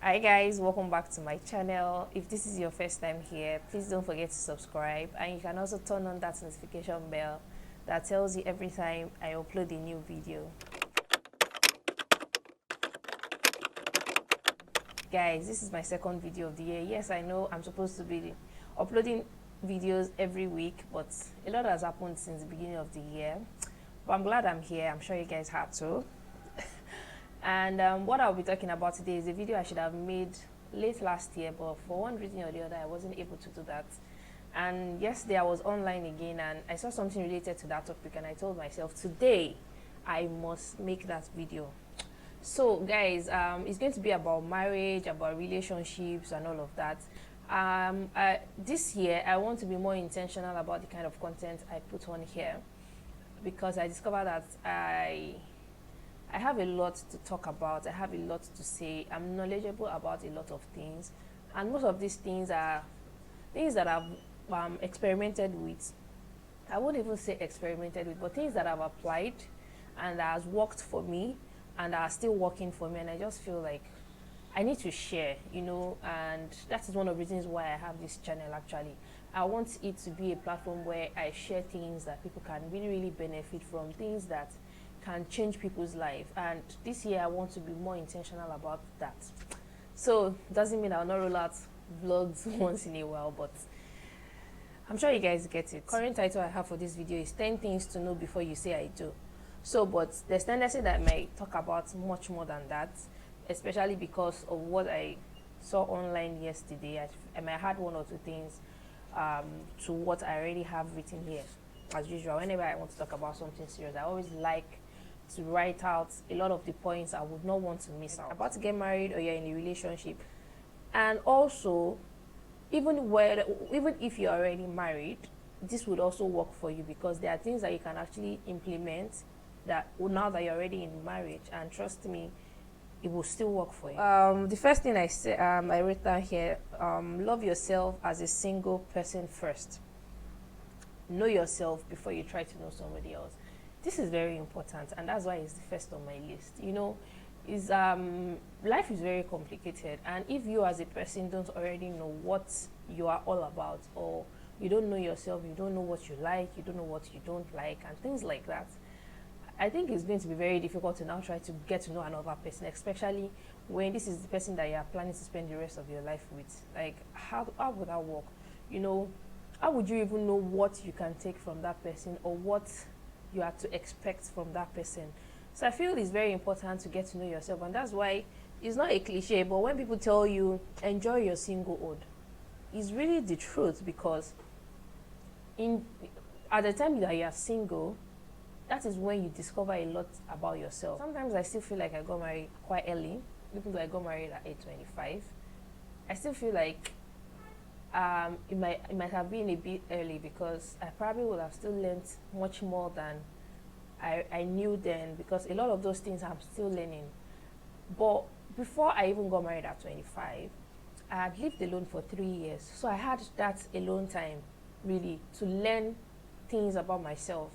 Hi guys, welcome back to my channel. If this is your first time here, please don't forget to subscribe, and you can also turn on that notification bell that tells you every time I upload a new video. Guys, this is my second video of the year. Yes, I know I'm supposed to be uploading videos every week, but a lot has happened since the beginning of the year. But I'm glad I'm here. I'm sure you guys had too. And what I'll be talking about today is a video I should have made late last year, but for one reason or the other I wasn't able to do that. And yesterday I was online again and I saw something related to that topic, and I told myself today I must make that video. So guys, it's going to be about marriage, about relationships and all of that. This year I want to be more intentional about the kind of content I put on here, because I discovered that I have a lot to talk about. I have a lot to say. I'm knowledgeable about a lot of things, and most of these things are things that I've experimented with. I won't even say experimented with, but things that I've applied and that has worked for me and that are still working for me. And I just feel like I need to share, and that is one of the reasons why I have this channel actually. I want it to be a platform where I share things that people can really, really benefit from, things that can change people's life. And this year I want to be more intentional about that. So doesn't mean I'll not roll out vlogs once in a while, but I'm sure you guys get it. Current title I have for this video is 10 things to know before you say I do. So, but there's tendency that I might talk about much more than that, especially because of what I saw online yesterday. I might add one or two things to what I already have written here. As usual, whenever I want to talk about something serious, I always like to write out a lot of the points I would not want to miss out. About to get married or you're in a relationship, and also even if you're already married, this would also work for you, because there are things that you can actually implement that now that you're already in marriage, and trust me, it will still work for you. The first thing I wrote down here, love yourself as a single person first. Know yourself before you try to know somebody else. This is very important, and that's why it's the first on my list. Life is very complicated, and if you as a person don't already know what you are all about, or you don't know yourself, you don't know what you like, you don't know what you don't like, and things like that, I think it's going to be very difficult to now try to get to know another person, especially when this is the person that you are planning to spend the rest of your life with. Like, how would that work? How would you even know what you can take from that person, or what you are to expect from that person? So I feel it's very important to get to know yourself, and that's why it's not a cliche, but when people tell you enjoy your singlehood, it's really the truth, because at the time that you are single, that is when you discover a lot about yourself. Sometimes I still feel like I got married quite early, even though I got married at age 25. I still feel like it might have been a bit early, because I probably would have still learned much more than I knew then, because a lot of those things I'm still learning. But before I even got married at 25, I had lived alone for 3 years. So I had that alone time really to learn things about myself.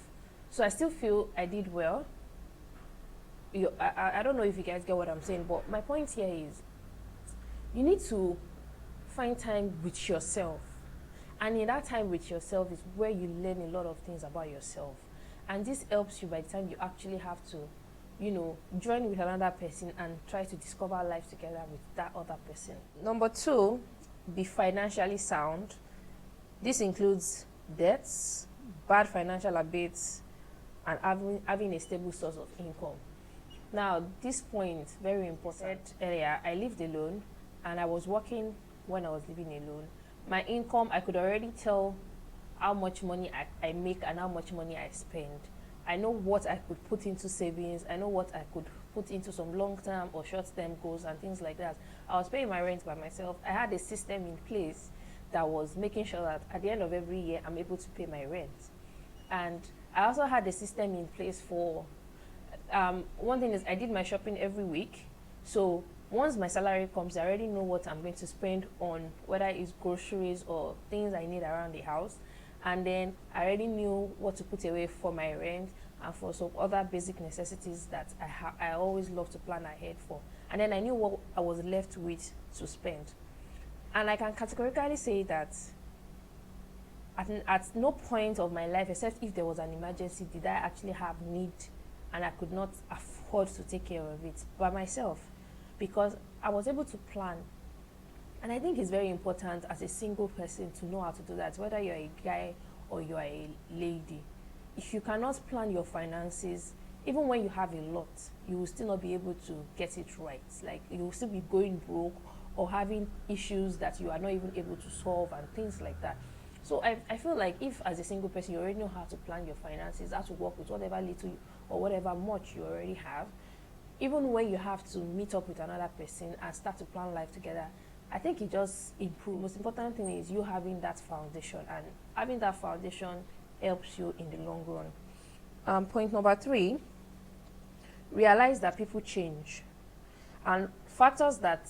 So I still feel I did well. I don't know if you guys get what I'm saying, but my point here is you need to find time with yourself. And in that time with yourself is where you learn a lot of things about yourself. And this helps you by the time you actually have to, join with another person and try to discover life together with that other person. Number 2, be financially sound. This includes debts, bad financial habits, and having a stable source of income. Now, this point, very important. Earlier, I lived alone, and I was working when I was living alone. My income, I could already tell how much money I make and how much money I spend. I know what I could put into savings. I know what I could put into some long-term or short-term goals and things like that. I was paying my rent by myself. I had a system in place that was making sure that at the end of every year, I'm able to pay my rent. And I also had a system in place for, one thing is I did my shopping every week. So once my salary comes, I already know what I'm going to spend on, whether it's groceries or things I need around the house. And then I already knew what to put away for my rent and for some other basic necessities that I always love to plan ahead for. and then I knew what I was left with to spend. And I can categorically say that at no point of my life, except if there was an emergency, did I actually have need and I could not afford to take care of it by myself, because I was able to plan. And I think it's very important as a single person to know how to do that, whether you're a guy or you're a lady. If you cannot plan your finances, even when you have a lot, you will still not be able to get it right. Like, you will still be going broke or having issues that you are not even able to solve and things like that. So I feel like if as a single person you already know how to plan your finances, how to work with whatever little or whatever much you already have, even when you have to meet up with another person and start to plan life together, I think it just improves. Most important thing is you having that foundation, and having that foundation helps you in the long run. Point number 3, realize that people change. And factors that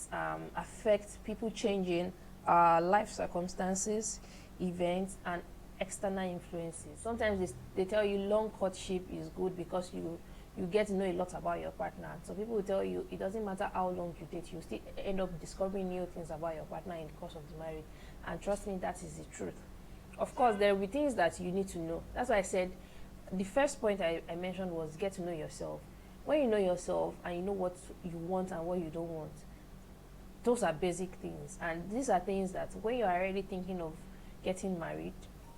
affect people changing are life circumstances, events, and external influences. Sometimes they tell you long courtship is good because you get to know a lot about your partner. So people will tell you it doesn't matter how long you date, you still end up discovering new things about your partner in the course of the marriage. And trust me, that is the truth. Of course, there will be things that you need to know. That's why I said the first point I mentioned was get to know yourself. When you know yourself and you know what you want and what you don't want, those are basic things. And these are things that when you're already thinking of getting married,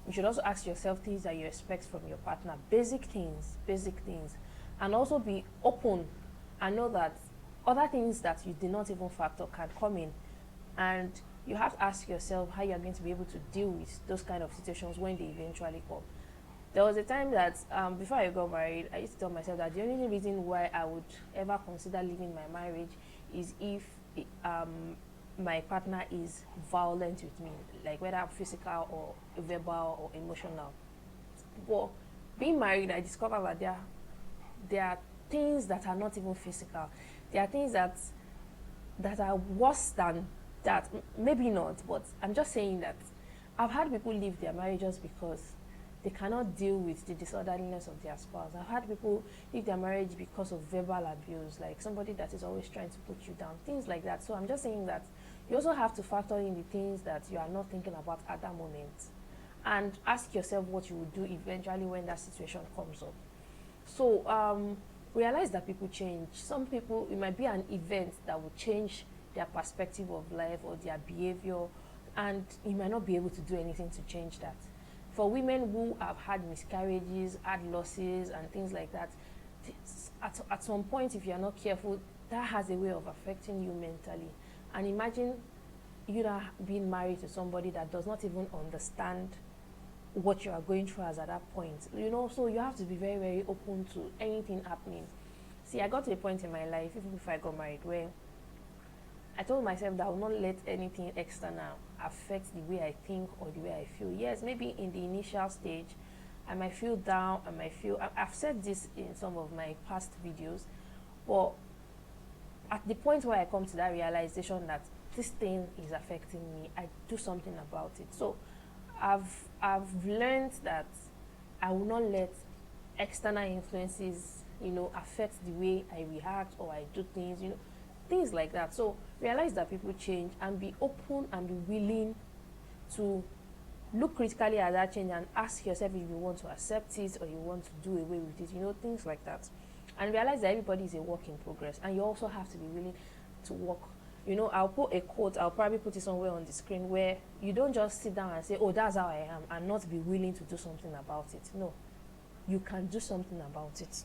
you should also ask yourself things that you expect from your partner. Basic things. And also be open and know that other things that you did not even factor can come in. And you have to ask yourself how you're going to be able to deal with those kind of situations when they eventually come. There was a time that before I got married, I used to tell myself that the only reason why I would ever consider leaving my marriage is if my partner is violent with me, like whether physical or verbal or emotional. But being married, I discovered that there are things that are not even physical. There are things that are worse than that. Maybe not, but I'm just saying that I've had people leave their marriages because they cannot deal with the disorderliness of their spouse. I've had people leave their marriage because of verbal abuse, like somebody that is always trying to put you down, things like that. So I'm just saying that you also have to factor in the things that you are not thinking about at that moment, and ask yourself what you will do eventually when that situation comes up. So realize that people change. Some people, it might be an event that will change their perspective of life or their behavior, and you might not be able to do anything to change that. For women who have had miscarriages, had losses, and things like that, at some point, if you're not careful, that has a way of affecting you mentally. And imagine you not being married to somebody that does not even understand what you are going through as at that point. So you have to be very, very open to anything happening. See, I got to a point in my life, even before I got married, where I told myself that I will not let anything external affect the way I think or the way I feel. Yes, maybe in the initial stage, I might feel down, I've said this in some of my past videos, but at the point where I come to that realization that this thing is affecting me, I do something about it. So I've learned that I will not let external influences, affect the way I react or I do things, things like that. So realize that people change, and be open and be willing to look critically at that change and ask yourself if you want to accept it or you want to do away with it, things like that. And realize that everybody is a work in progress, and you also have to be willing to work. I'll put a quote, I'll probably put it somewhere on the screen, where you don't just sit down and say, oh, that's how I am, and not be willing to do something about it. No, you can do something about it.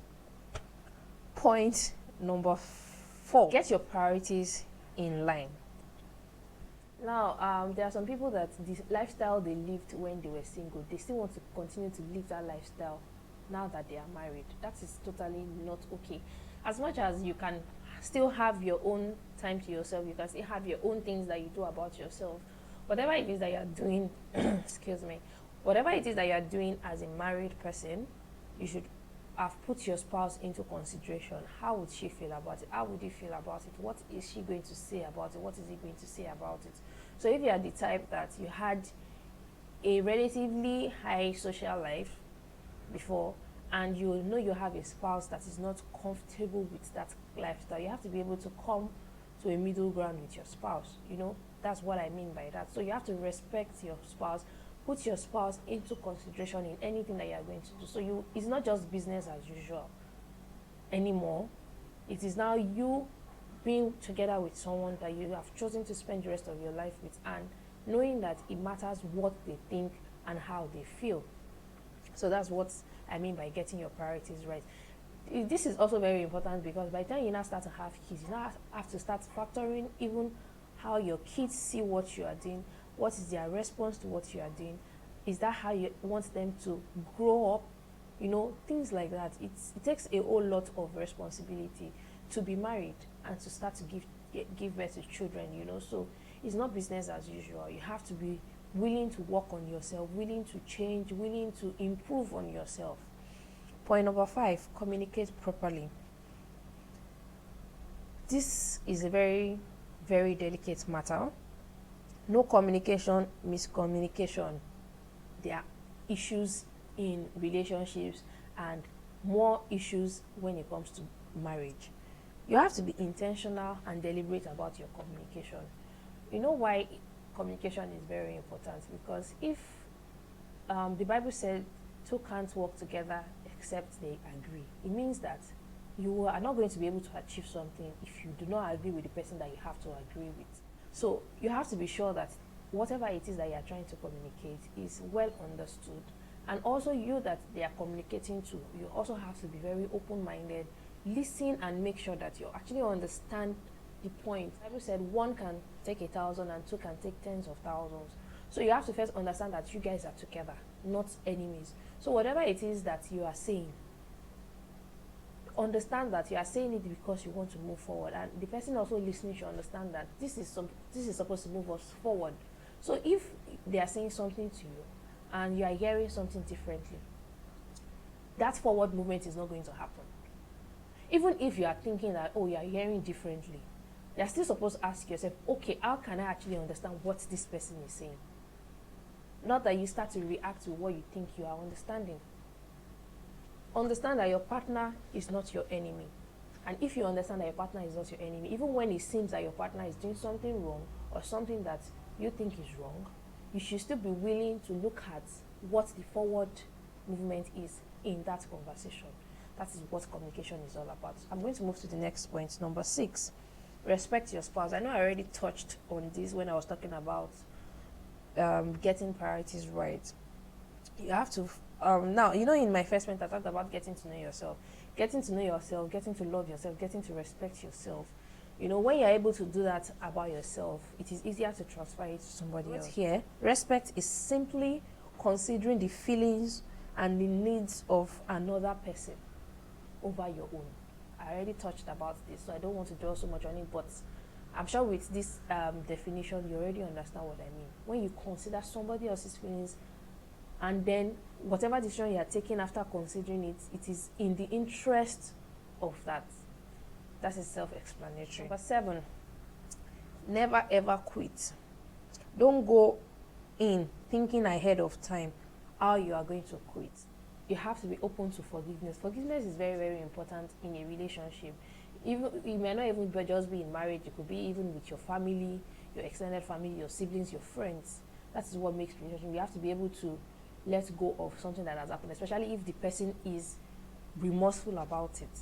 Point number 4, get your priorities in line. Now, there are some people that the lifestyle they lived when they were single, they still want to continue to live that lifestyle now that they are married. That is totally not okay. As much as you can still have your own time to yourself, you can still have your own things that you do about yourself. Whatever it is that you are doing, whatever it is that you are doing as a married person, you should have put your spouse into consideration. How would she feel about it? How would he feel about it? What is she going to say about it? What is he going to say about it? So if you are the type that you had a relatively high social life before, and you have a spouse that is not comfortable with that lifestyle, you have to be able to come to a middle ground with your spouse. You know, that's what I mean by that. So you have to respect your spouse, put your spouse into consideration in anything that you are going to do. So it's not just business as usual anymore. It is now you being together with someone that you have chosen to spend the rest of your life with, and knowing that it matters what they think and how they feel. So that's what I mean by getting your priorities right. This is also very important, because by the time you now start to have kids, you now have to start factoring even how your kids see what you are doing. What is their response to what you are doing? Is that how you want them to grow up? You know, things like that. It takes a whole lot of responsibility to be married and to start to give birth to children, you know. So it's not business as usual. You have to be willing to work on yourself, willing to change, willing to improve on yourself. Point number 5, communicate properly. This is a very, very delicate matter. No communication, miscommunication. There are issues in relationships and more issues when it comes to marriage. You have to be intentional and deliberate about your communication. You know why communication is very important? Because if the Bible said two can't work together except they agree, it means that you are not going to be able to achieve something if you do not agree with the person that you have to agree with. So you have to be sure that whatever it is that you are trying to communicate is well understood, and also you that they are communicating to, you also have to be very open-minded, listen and make sure that you actually understand the point. The Bible said one can take 1,000 and two can take tens of thousands. So you have to first understand that you guys are together, not enemies. So whatever it is that you are saying, understand that you are saying it because you want to move forward, and the person also listening should understand that this is supposed to move us forward. So if they are saying something to you and you are hearing something differently, that forward movement is not going to happen. Even if you are thinking that, oh, you are hearing differently, you are still supposed to ask yourself, okay, how can I actually understand what this person is saying? Not that you start to react to what you think you are understanding. Understand that your partner is not your enemy. And if you understand that your partner is not your enemy, even when it seems that your partner is doing something wrong or something that you think is wrong, you should still be willing to look at what the forward movement is in that conversation. That is what communication is all about. I'm going to move to the next point, number 6. Respect your spouse. I know I already touched on this when I was talking about getting priorities right. You have to now, you know, in my first point I talked about getting to know yourself, getting to love yourself, getting to respect yourself. You know, when you're able to do that about yourself, it is easier to transfer it to somebody else. Here, respect is simply considering the feelings and the needs of another person over your own. I already touched about this, so I don't want to dwell so much on it, but I'm sure with this definition, you already understand what I mean. When you consider somebody else's feelings, and then whatever decision you are taking after considering it, it is in the interest of that. That is self-explanatory. Number 7, never ever quit. Don't go in thinking ahead of time how you are going to quit. You have to be open to forgiveness. Forgiveness is very, very important in a relationship. Even it may not even just be in marriage. It could be even with your family, your extended family, your siblings, your friends. That is what makes relationship. You have to be able to let go of something that has happened, especially if the person is remorseful about it.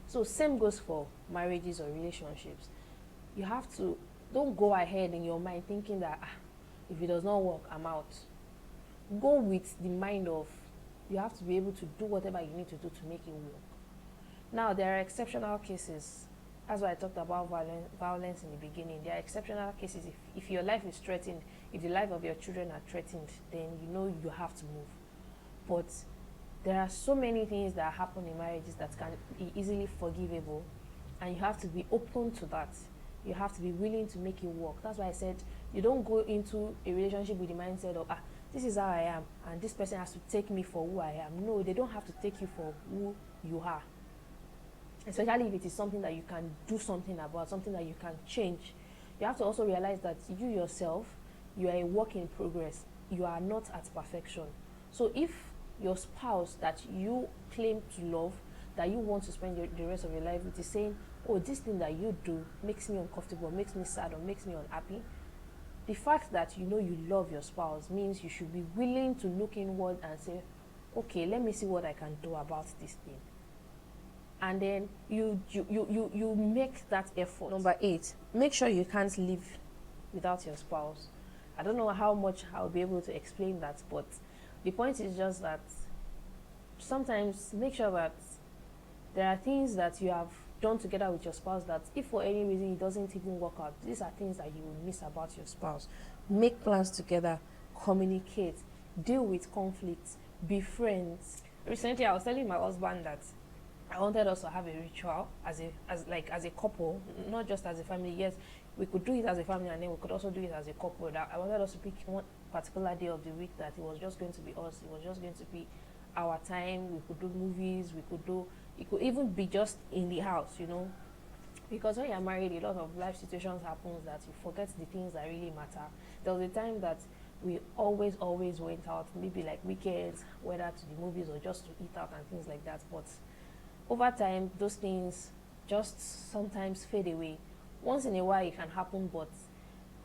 So same goes for marriages or relationships. You have to, don't go ahead in your mind thinking that if it does not work, I'm out. Go with the mind of, you have to be able to do whatever you need to do to make it work. Now, there are exceptional cases. That's why I talked about violence in the beginning. There are exceptional cases. If your life is threatened, if the life of your children are threatened, then you know you have to move. But there are so many things that happen in marriages that can be easily forgivable, and you have to be open to that. You have to be willing to make it work. That's why I said you don't go into a relationship with the mindset of, this is how I am, and this person has to take me for who I am. No, they don't have to take you for who you are. Especially if it is something that you can do something about, something that you can change. You have to also realize that you yourself, you are a work in progress. You are not at perfection. So if your spouse that you claim to love, that you want to spend the rest of your life with, is saying, oh, this thing that you do makes me uncomfortable, makes me sad, or makes me unhappy, the fact that you know you love your spouse means you should be willing to look inward and say, okay, let me see what I can do about this thing. And then you make that effort. Number 8, make sure you can't live without your spouse. I don't know how much I'll be able to explain that, but the point is just that sometimes make sure that there are things that you have done together with your spouse that if for any reason it doesn't even work out, these are things that you will miss about your spouse. Make plans together, communicate, deal with conflicts, be friends. Recently I was telling my husband that I wanted us to have a ritual as a couple, not just as a family. Yes, we could do it as a family, and then we could also do it as a couple. That I wanted us to pick one particular day of the week that it was just going to be us. It was just going to be our time. We could do movies. We could do. It could even be just in the house, because when you're married, a lot of life situations happens that you forget the things that really matter. There was a time that we always went out, maybe like weekends, whether to the movies or just to eat out and things like that. But over time, those things just sometimes fade away. Once in a while it can happen, but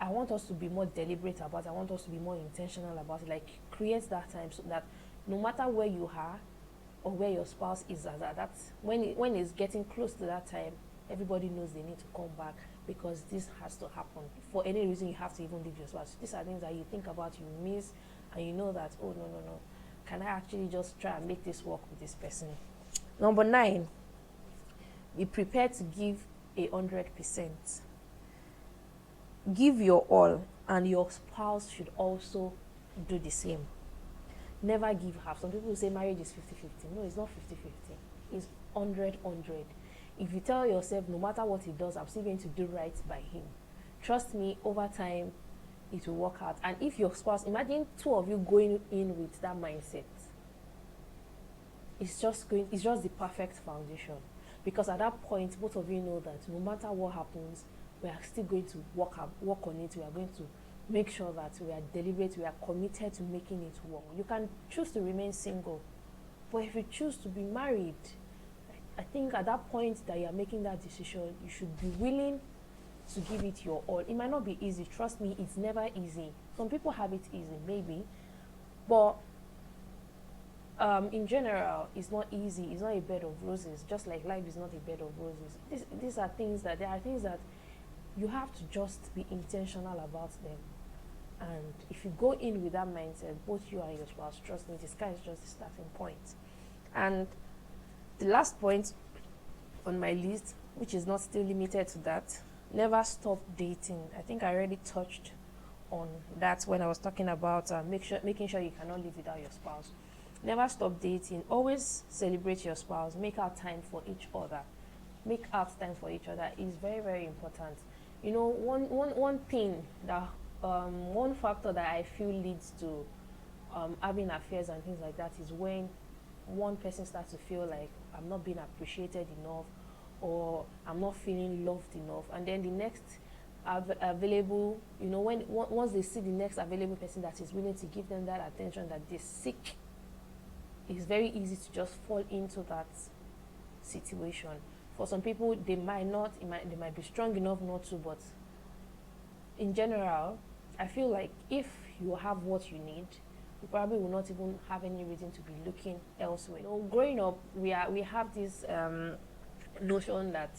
I want us to be more deliberate about it. I want us to be more intentional about it. Like, create that time so that no matter where you are or where your spouse is at that when it's getting close to that time, everybody knows they need to come back, because this has to happen. For any reason, you have to even leave your spouse. These are things that you think about, you miss, and you know that, oh, no, can I actually just try and make this work with this person? Number 9, be prepared to give 100%. Give your all, and your spouse should also do the same. Never give half. Some people say marriage is 50-50. No, it's not 50-50. It's 100-100. If you tell yourself, no matter what he does, I'm still going to do right by him, trust me, over time, it will work out. And if your spouse, imagine 2 of you going in with that mindset, it's just the perfect foundation, because at that point both of you know that no matter what happens, we are still going to work on it. We are going to make sure that we are deliberate, we are committed to making it work. You can choose to remain single, but if you choose to be married, I think at that point that you are making that decision, you should be willing to give it your all. It might not be easy, trust me, it's never easy. Some people have it easy, maybe, but in general, it's not easy. It's not a bed of roses. Just like life is not a bed of roses. These are things that you have to just be intentional about them. And if you go in with that mindset, both you and your spouse, trust me, the sky is just the starting point. And the last point on my list, which is not still limited to that, never stop dating. I think I already touched on that when I was talking about making sure you cannot live without your spouse. Never stop dating. Always celebrate your spouse. Make out time for each other. Make out time for each other is very, very important. One thing that one factor that I feel leads to having affairs and things like that is when one person starts to feel like I'm not being appreciated enough, or I'm not feeling loved enough, and then the next available, once they see the next available person that is willing to give them that attention that they seek, it's very easy to just fall into that situation. For some people, they might be strong enough not to, but in general, I feel like if you have what you need, you probably will not even have any reason to be looking elsewhere. Growing up, we have this notion that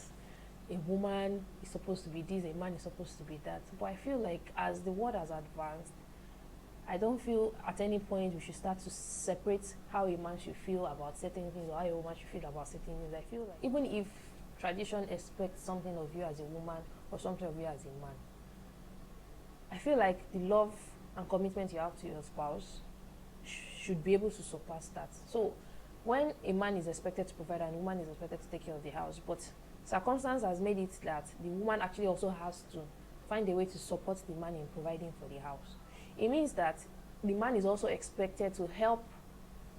a woman is supposed to be this, a man is supposed to be that. But I feel like as the world has advanced, I don't feel at any point we should start to separate how a man should feel about certain things or how a woman should feel about certain things. I feel like even if tradition expects something of you as a woman or something of you as a man, I feel like the love and commitment you have to your spouse should be able to surpass that. So when a man is expected to provide and a woman is expected to take care of the house, but circumstance has made it that the woman actually also has to find a way to support the man in providing for the house, it means that the man is also expected to help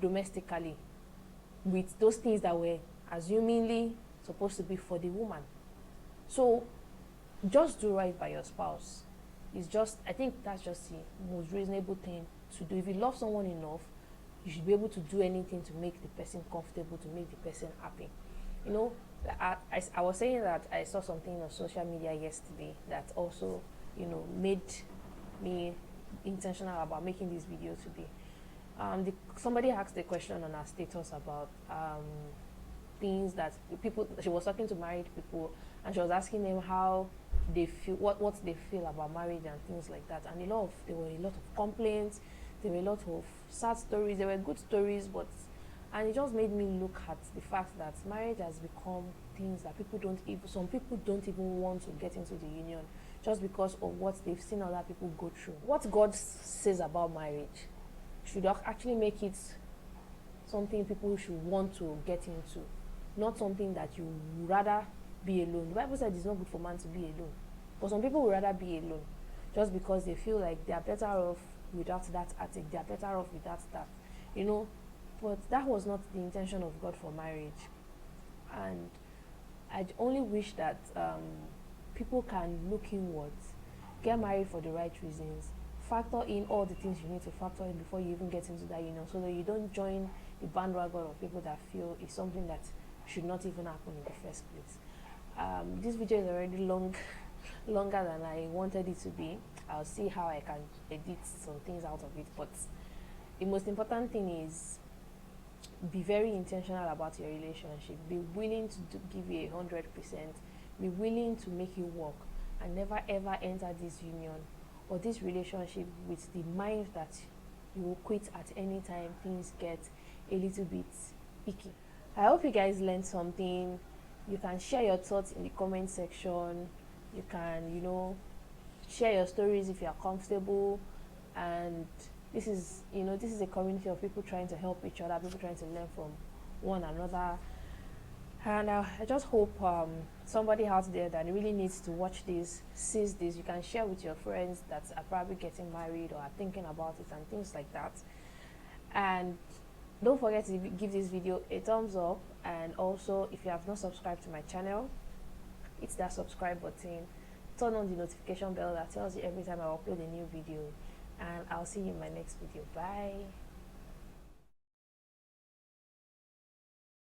domestically with those things that were assumingly supposed to be for the woman. So just do right by your spouse. I think that's just the most reasonable thing to do. If you love someone enough, you should be able to do anything to make the person comfortable, to make the person happy. I was saying that I saw something on social media yesterday that also, made me intentional about making this video today. Somebody asked a question on our status about things that people. She was talking to married people, and she was asking them how they feel, what they feel about marriage and things like that. And there were a lot of complaints. There were a lot of sad stories. There were good stories, and it just made me look at the fact that marriage has become things that some people don't even want to get into the union just because of what they've seen other people go through. What God says about marriage should actually make it something people should want to get into, not something that you would rather be alone. The Bible said it's not good for man to be alone, but some people would rather be alone just because they feel like they are better off without that attic, they are better off without that, but that was not the intention of God for marriage. And I only wish that people can look inwards, get married for the right reasons, factor in all the things you need to factor in before you even get into that union, so that you don't join the bandwagon of people that feel it's something that should not even happen in the first place. This video is already longer than I wanted it to be. I'll see how I can edit some things out of it, but the most important thing is be very intentional about your relationship. Be willing to give you 100%. Be willing to make it work, and never ever enter this union or this relationship with the mind that you will quit at any time things get a little bit icky. I hope you guys learned something. You can share your thoughts in the comment section. You can, share your stories if you are comfortable. And this is a community of people trying to help each other, people trying to learn from one another. And I just hope somebody out there that really needs to watch this sees this. You can share with your friends that are probably getting married or are thinking about it and things like that. And don't forget to give this video a thumbs up. And also, if you have not subscribed to my channel, hit that subscribe button, turn on the notification bell that tells you every time I upload a new video. And I'll see you in my next video. Bye.